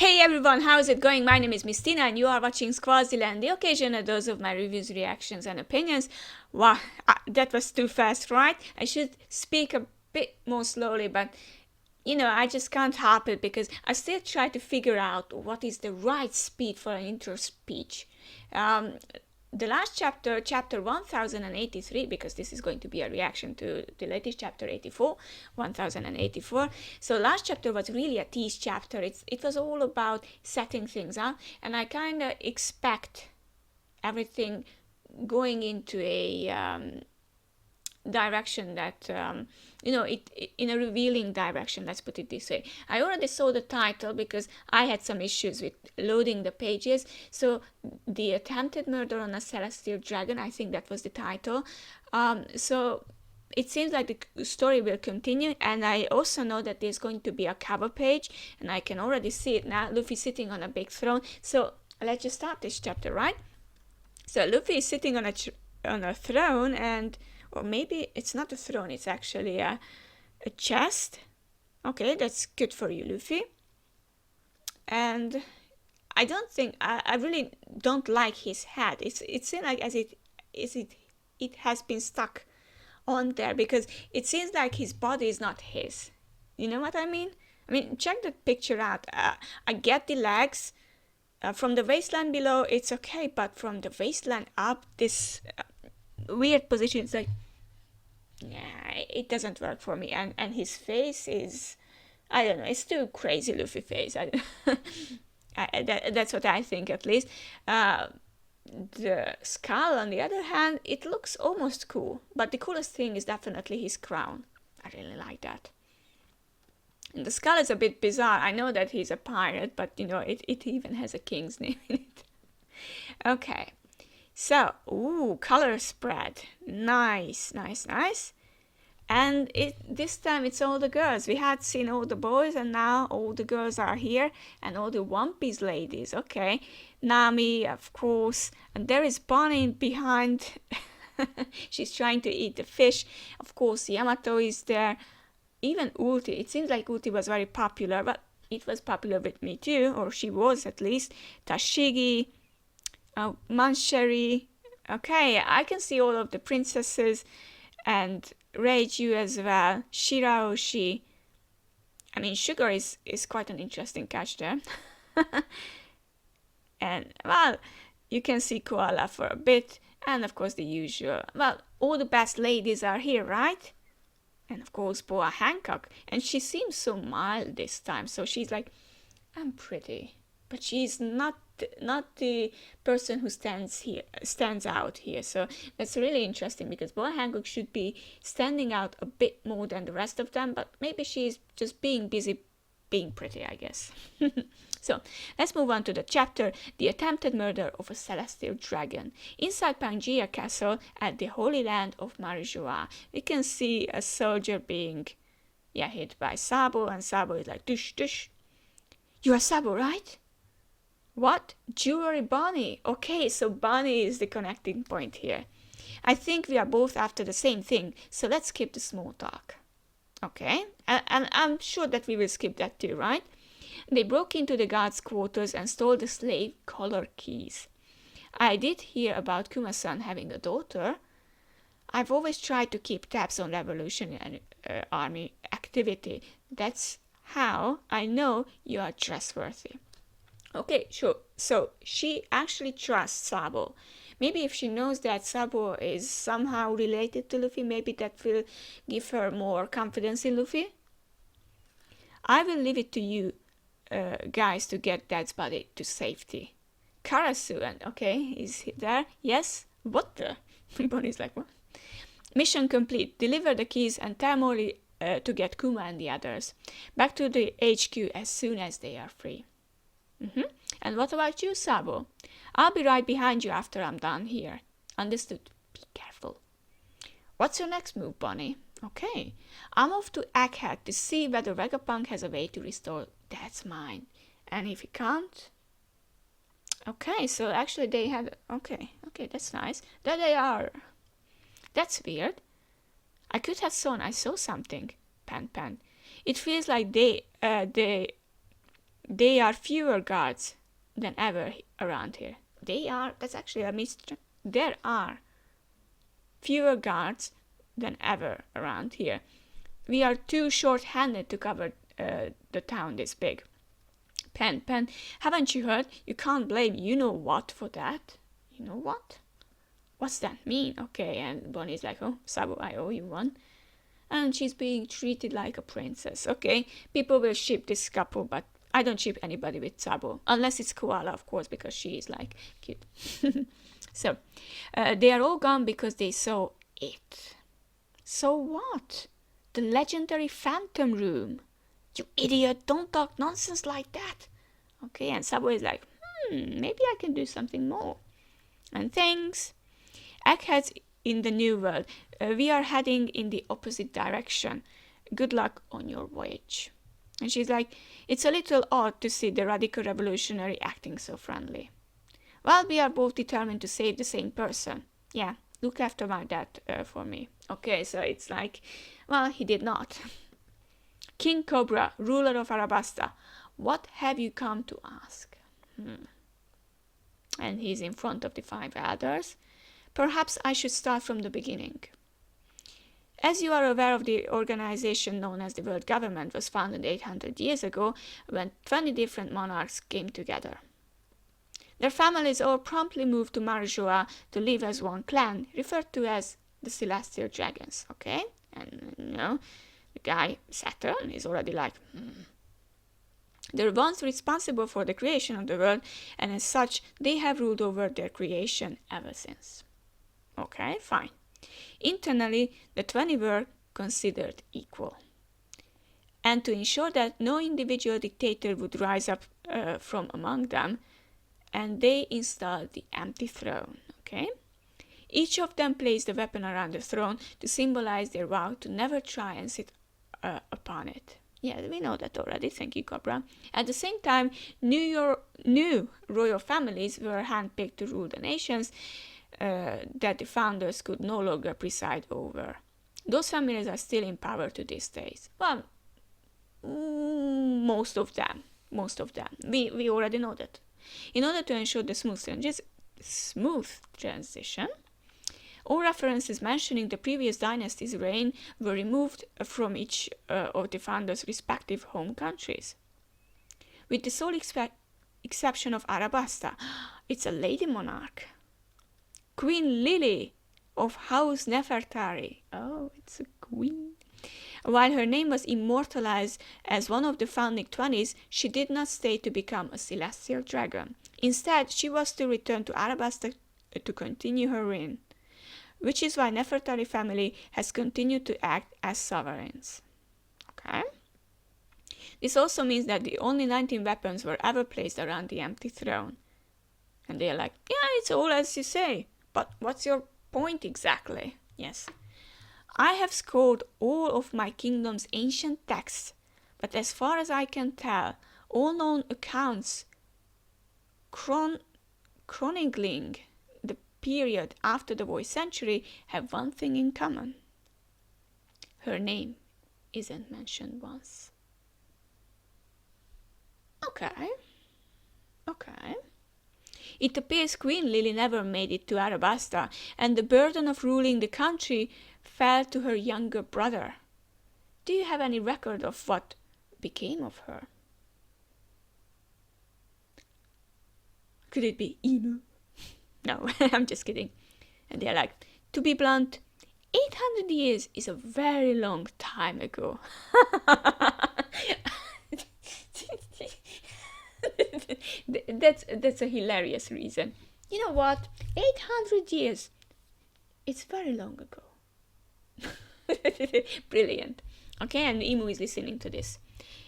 Hey everyone, how's it going? My name is Mistina and you are watching Squaziland, the occasional dose of my reviews, reactions and opinions. Wow, that was too fast, right? I should speak a bit more slowly, but I just can't help it because I still try to figure out what is the right speed for an intro speech. Um, the last chapter, chapter 1083, because this is going to be a reaction to the latest chapter 84, 1084. So last chapter was really a tease chapter. It was all about setting things up, and I kind of expect everything going into a direction that in a revealing direction, let's put it this way. I already saw the title because I had some issues with loading the pages. So the attempted murder on a celestial dragon, I think that was the title. So it seems like the story will continue, and I also know that there's going to be a cover page, and I can already see it now. Luffy sitting on a big throne. So let's just start this chapter, right? So Luffy is sitting on a throne, and or maybe it's not a throne, it's actually a chest. Okay, that's good for you, Luffy. And I don't think I really don't like his head. It seems like it has been stuck on there because it seems like his body is not his. You know what I mean? I mean, check the picture out. I get the legs. From the waistline below, it's okay, but from the waistline up, this weird position, it's like, yeah, it doesn't work for me. And his face is, I don't know, it's too crazy Luffy face. That's what I think, at least. The skull, on the other hand, it looks almost cool, but the coolest thing is definitely his crown. I really like that. And the skull is a bit bizarre. I know that he's a pirate, but it even has a king's name in it. Okay. So, ooh, color spread. Nice, nice, nice. And this time it's all the girls. We had seen all the boys, and now all the girls are here, and all the One Piece ladies. Okay, Nami, of course, and there is Bonnie behind. She's trying to eat the fish. Of course, Yamato is there. Even Ulti. It seems like Ulti was very popular, but it was popular with me too, or she was at least. Tashigi, Mancheri. Okay, I can see all of the princesses, and Reiju as well. Shiraoshi. I mean, Sugar is quite an interesting catch there. And, well, you can see Koala for a bit, and of course the usual. Well, all the best ladies are here, right? And of course Boa Hancock. And she seems so mild this time, so she's like, I'm pretty. But she's not the person who stands out here. So that's really interesting because Boa Hancock should be standing out a bit more than the rest of them, but maybe she's just being busy being pretty, I guess. So let's move on to the chapter, The Attempted Murder of a Celestial Dragon. Inside Pangaea Castle at the Holy Land of Marijoa, we can see a soldier being hit by Sabo, and Sabo is like, dush, dush. You are Sabo, right? What? Jewelry Bonnie. Okay, so Bonnie is the connecting point here. I think we are both after the same thing, so let's skip the small talk. Okay, and I'm sure that we will skip that too, right? They broke into the guards' quarters and stole the slave collar keys. I did hear about Kuma-san having a daughter. I've always tried to keep tabs on revolutionary army activity. That's how I know you are trustworthy. Okay, sure. So she actually trusts Sabo. Maybe if she knows that Sabo is somehow related to Luffy, maybe that will give her more confidence in Luffy. I will leave it to you guys to get Dad's body to safety. Karasu, and okay, is he there? Yes? What the? Bonnie's like, what? Mission complete. Deliver the keys and tell Mori to get Kuma and the others back to the HQ as soon as they are free. And what about you, Sabo? I'll be right behind you after I'm done here. Understood. Be careful. What's your next move, Bonnie? Okay. I'm off to Egghead to see whether Vegapunk has a way to restore Dad's mind. And if he can't... Okay, so actually they have... Okay, that's nice. There they are. That's weird. I could have sworn I saw something. Pan. It feels like they There are fewer guards than ever around here. That's actually a mystery. There are fewer guards than ever around here. We are too short-handed to cover the town this big. Pen, haven't you heard? You can't blame you know what for that. You know what? What's that mean? Okay, and Bonnie's like, oh, Sabo, I owe you one. And she's being treated like a princess. Okay, people will ship this couple, but I don't ship anybody with Sabo. Unless it's Koala, of course, because she is like cute. So, they are all gone because they saw it. So what? The legendary Phantom Room. You idiot, don't talk nonsense like that. Okay, and Sabo is like, maybe I can do something more. And thanks. Eggheads in the New World. We are heading in the opposite direction. Good luck on your voyage. And she's like, it's a little odd to see the radical revolutionary acting so friendly. Well, we are both determined to save the same person. Yeah, look after my dad for me. Okay, so it's like, well, he did not. King Cobra, ruler of Arabasta, what have you come to ask? And he's in front of the 5 elders. Perhaps I should start from the beginning. As you are aware of, the organization known as the World Government was founded 800 years ago when 20 different monarchs came together. Their families all promptly moved to Marjoa to live as one clan, referred to as the Celestial Dragons, okay? And, the guy, Saturn, is already like, They're ones responsible for the creation of the world, and as such, they have ruled over their creation ever since. Okay, fine. Internally, the 20 were considered equal. And to ensure that no individual dictator would rise up from among them, and they installed the empty throne, okay? Each of them placed a weapon around the throne to symbolize their vow to never try and sit upon it. Yeah, we know that already, thank you, Cobra. At the same time, new royal families were handpicked to rule the nations that the founders could no longer preside over. Those families are still in power to this day. Well, most of them. We already know that. In order to ensure the smooth transition, all references mentioning the previous dynasty's reign were removed from each of the founders' respective home countries. With the sole exception of Arabasta, it's a lady monarch. Queen Lili of House Nefertari. Oh, it's a queen. While her name was immortalized as one of the founding 20s, she did not stay to become a celestial dragon. Instead, she was to return to Arabasta to continue her reign, which is why Nefertari family has continued to act as sovereigns. Okay? This also means that the only 19 weapons were ever placed around the empty throne. And they're like, yeah, it's all as you say. But what's your point exactly? Yes. I have scoured all of my kingdom's ancient texts, but as far as I can tell, all known accounts chronicling the period after the void century have one thing in common. Her name isn't mentioned once. Okay. It appears Queen Lili never made it to Arabasta, and the burden of ruling the country fell to her younger brother. Do you have any record of what became of her? Could it be Inu? No, I'm just kidding. And they're like, to be blunt, 800 years is a very long time ago. That's a hilarious reason. You know what? 800 years. It's very long ago. Brilliant. Okay, and Imu is listening to this.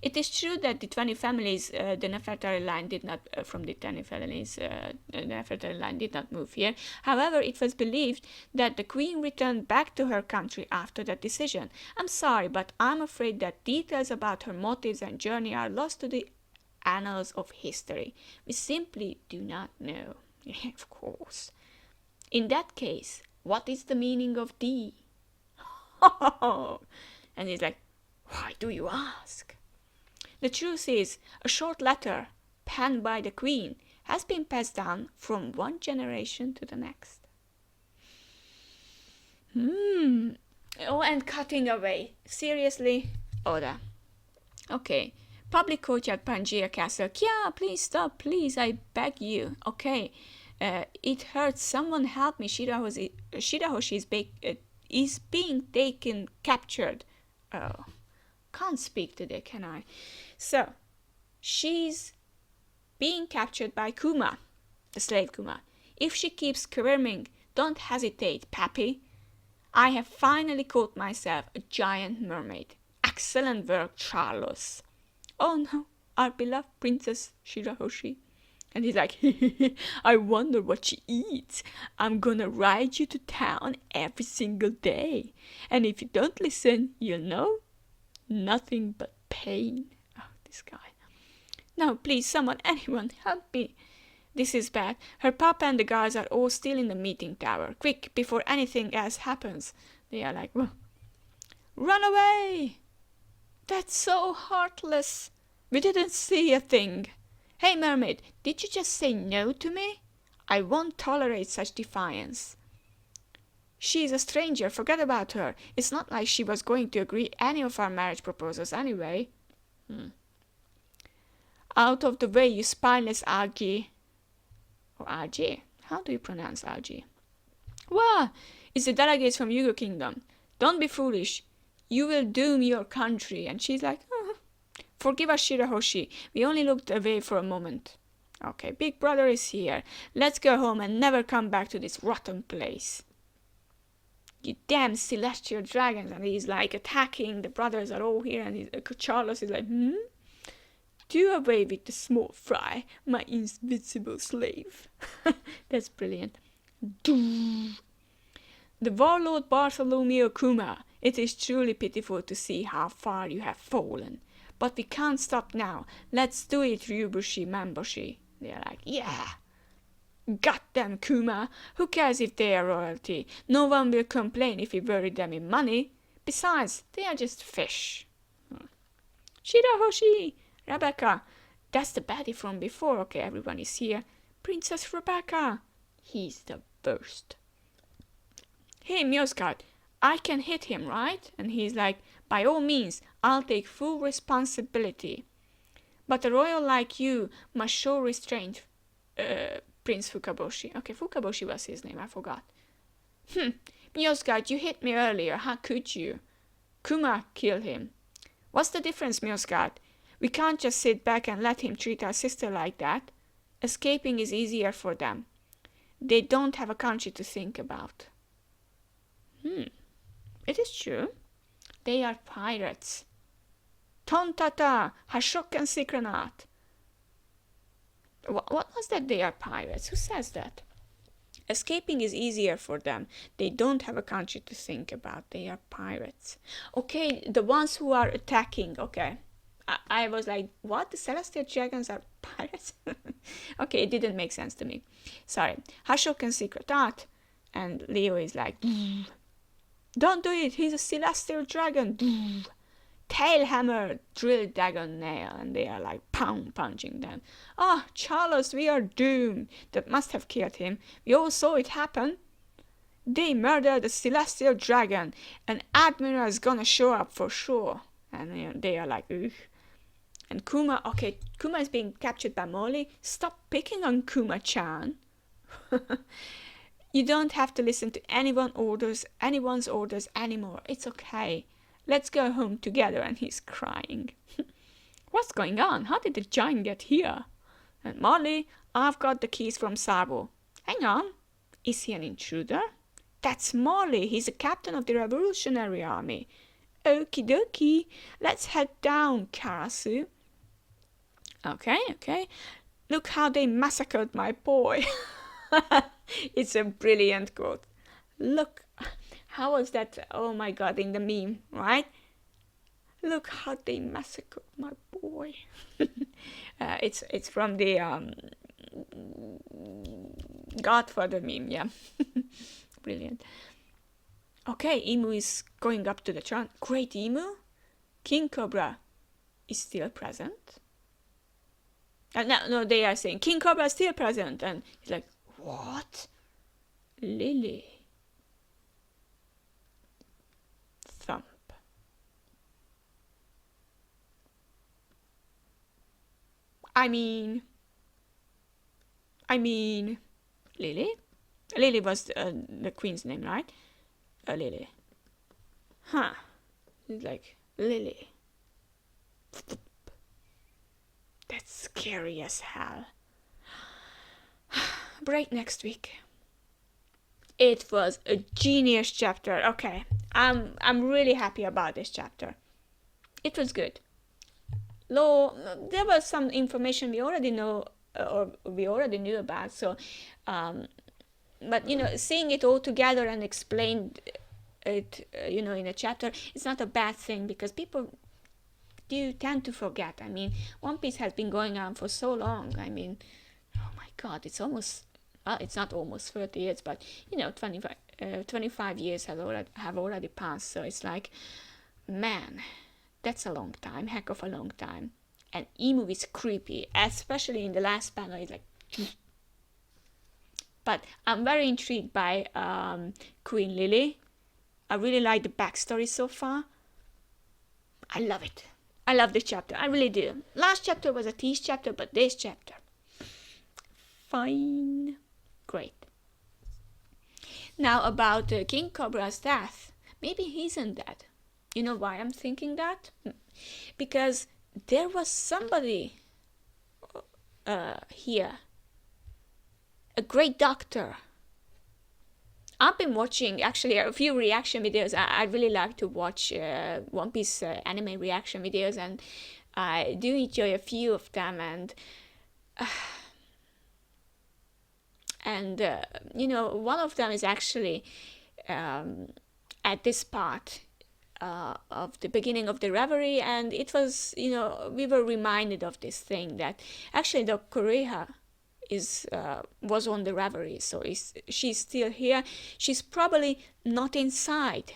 It is true that the 20 families, the Nefertari line did not, from the 20 families, the Nefertari line did not move here. However, it was believed that the queen returned back to her country after that decision. I'm sorry, but I'm afraid that details about her motives and journey are lost to the annals of history. We simply do not know. Of course. In that case, what is the meaning of D? And he's like, why do you ask? The truth is, a short letter, penned by the Queen, has been passed down from one generation to the next. Oh, and cutting away. Seriously? Oda. Okay. Public courtyard Pangaea Castle. Kya, please stop, please, I beg you. Okay. It hurts. Someone help me. Shirahoshi is being captured. Oh, can't speak today, can I? So, she's being captured by Kuma, the slave Kuma. If she keeps squirming, don't hesitate, Pappy. I have finally caught myself a giant mermaid. Excellent work, Charles. Oh no, our beloved Princess Shirahoshi. And he's like, I wonder what she eats. I'm gonna ride you to town every single day. And if you don't listen, you'll know nothing but pain. Oh, this guy. No, please, someone, anyone, help me. This is bad. Her papa and the guards are all still in the meeting tower. Quick, before anything else happens. They are like, well, run away! That's so heartless. We didn't see a thing. Hey, mermaid, did you just say no to me? I won't tolerate such defiance. She's a stranger, forget about her. It's not like she was going to agree any of our marriage proposals anyway. Out of the way, you spineless algae. Or algae? How do you pronounce algae? Wow, it's the delegates from Yugo Kingdom. Don't be foolish. You will doom your country. And she's like, forgive us, Shirahoshi. We only looked away for a moment. Okay, Big Brother is here. Let's go home and never come back to this rotten place. You damn celestial dragons. And he's like attacking. The brothers are all here. And Charles is like, do away with the small fry, my invincible slave. That's brilliant. The warlord Bartholomew Kuma. It is truly pitiful to see how far you have fallen. But we can't stop now. Let's do it, Ryubushi Mamboshi. They're like, yeah. Got them, Kuma. Who cares if they are royalty? No one will complain if we bury them in money. Besides, they are just fish. Shirahoshi! Rebecca! That's the baddie from before. Okay, everyone is here. Princess Rebecca! He's the worst. Hey, Mioscard, I can hit him, right? And he's like, by all means, I'll take full responsibility. But a royal like you must show restraint, Prince Fukaboshi. Okay, Fukaboshi was his name, I forgot. Miosgard, you hit me earlier, how could you? Kuma killed him. What's the difference, Miosgard? We can't just sit back and let him treat our sister like that. Escaping is easier for them. They don't have a country to think about. It is true. They are pirates. Tontata, Hashok and Sikranat. What was that they are pirates? Who says that? Escaping is easier for them. They don't have a country to think about. They are pirates. Okay, the ones who are attacking. Okay. I was like, what? The Celestial Dragons are pirates? Okay, it didn't make sense to me. Sorry. Hashok and Sikranat. And Leo is like, don't do it, he's a celestial dragon. Tail hammer, drill dagger nail. And they are like punching them. Charles, we are doomed. That must have killed him. We all saw it happen. They murdered the celestial dragon. An admiral is gonna show up for sure. And they are like, ugh. And Kuma is being captured by Molly. Stop picking on Kuma-chan. You don't have to listen to anyone's orders anymore. It's okay. Let's go home together. And he's crying. What's going on? How did the giant get here? And Molly, I've got the keys from Sabo. Hang on. Is he an intruder? That's Molly. He's the captain of the Revolutionary Army. Okie dokie. Let's head down, Karasu. Okay. Look how they massacred my boy. It's a brilliant quote. Look, how was that? Oh my god, in the meme, right? Look how they massacred my boy. It's from the Godfather meme, yeah. Brilliant. Okay, Emu is going up to the throne. Great Emu. King Cobra. is still present. And no, they are saying King Cobra is still present, and he's like, what? Lili. Thump. I mean, Lili? Lili was the queen's name, right? Lili. Huh. It's like, Lili. That's scary as hell. Break next week. It was a genius chapter. Okay, I'm really happy about this chapter. It was good. There was some information we already know, or we already knew about. So, but seeing it all together and explained it, in a chapter, it's not a bad thing, because people do tend to forget. I mean, One Piece has been going on for so long. I mean, oh my God, it's almost, well, it's not almost 30 years, but 25 years have already passed. So it's like, man, that's a long time, heck of a long time. And Emu is creepy, especially in the last panel. It's like, but I'm very intrigued by Queen Lili. I really like the backstory so far. I love it. I love the chapter. I really do. Last chapter was a tease chapter, but this chapter, fine. Great. Now about King Cobra's death. Maybe he isn't dead. You know why I'm thinking that? Because there was somebody here. A great doctor. I've been watching actually a few reaction videos. I really like to watch One Piece anime reaction videos, and I do enjoy a few of them. And one of them is actually at this part of the beginning of the reverie, and it was, we were reminded of this thing that actually the Koreha was on the reverie, so she's still here. She's probably not inside,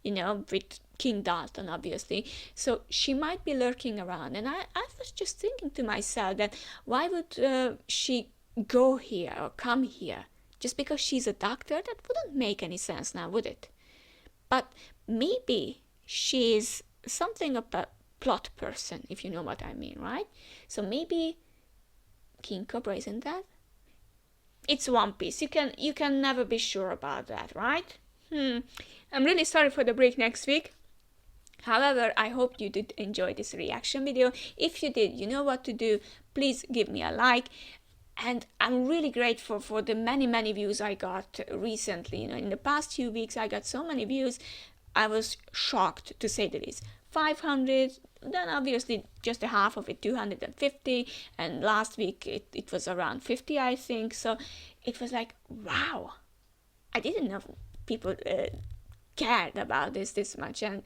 with King Dalton, obviously. So she might be lurking around. And I was just thinking to myself that why would she go here or come here just because she's a doctor? That wouldn't make any sense now, would it? But maybe she's something of a plot person, if you know what I mean, right? So maybe King Cobra isn't that? It's One Piece. You can never be sure about that, right? I'm really sorry for the break next week. However, I hope you did enjoy this reaction video. If you did, you know what to do. Please give me a like. And I'm really grateful for the many views I got recently. In the past few weeks, I got so many views. I was shocked, to say the least. 500, then obviously just a half of it, 250, and last week it was around 50, I think. So it was like, wow, I didn't know people cared about this much, and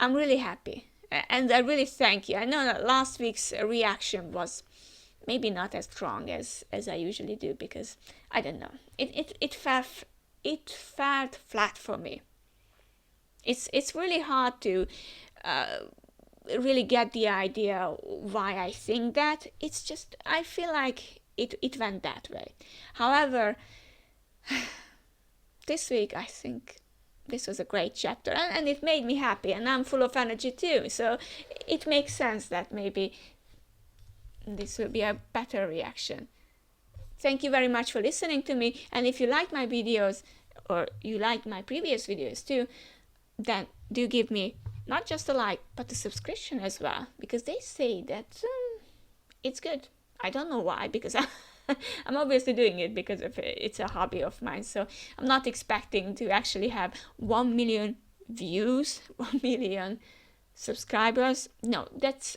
I'm really happy, and I really thank you. I know that last week's reaction was maybe not as strong as I usually do, because I don't know, it felt flat for me. It's really hard to really get the idea why I think that. It's just, I feel like it went that way. However, this week I think this was a great chapter, and it made me happy, and I'm full of energy too. So it makes sense that maybe this will be a better reaction. Thank you very much for listening to me, and if you like my videos, or you like my previous videos too, then do give me not just a like, but a subscription as well, because they say that it's good. I don't know why, because I'm obviously doing it because it's a hobby of mine. So I'm not expecting to actually have 1 million views, 1 million subscribers. No, that's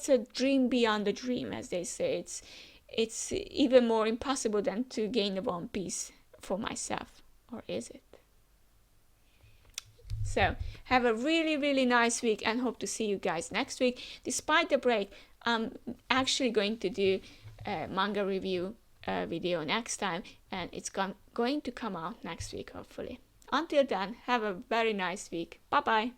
a dream beyond a dream, as they say. It's even more impossible than to gain the One Piece for myself, or is it? So have a really nice week, and hope to see you guys next week. Despite the break, I'm actually going to do a manga review video next time, and it's going to come out next week, hopefully. Until then, have a very nice week. Bye bye.